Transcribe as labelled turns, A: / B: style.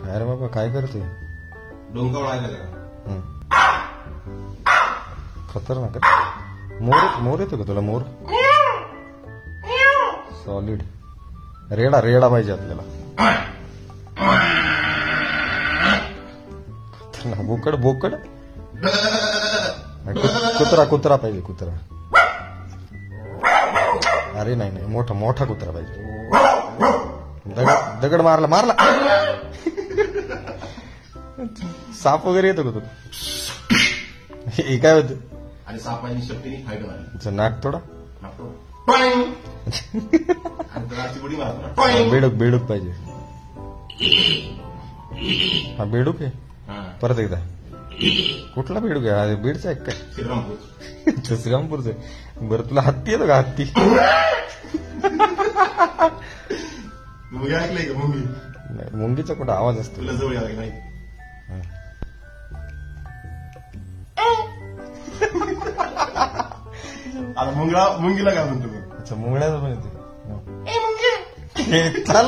A: काय रे बाबा काय करते?
B: डोंगा उडायला जरा.
A: खतरनाक आहे. मोर येतो का तुला? मोर सॉलिड. रेडा पाहिजे आपल्याला. बोकड कुत्रा पाहिजे. कुत्रा. अरे नाही मोठा कुत्रा पाहिजे. दगड मारला. साप वगैरे येतो का तू? हे काय होतं?
B: आणि सापाची शक्तीने फाईट मारली.
A: नाक थोडा बेडूक पाहिजे. हा बेडूक आहे. परत एकदा. कुठला बेडूक आहे? बीडचा आहे काय? श्रीरामपूरचं. बरं तुला हत्ती येतो का? हत्ती
B: मुंगी ऐकलंय का? मुंगी
A: मुंगीचा कुठं आवाज असतो?
B: तुला जवळ यावं नाही. आता मुंगीला काय म्हणतो?
A: अच्छा मुंगळ्याचं पण येते. चाल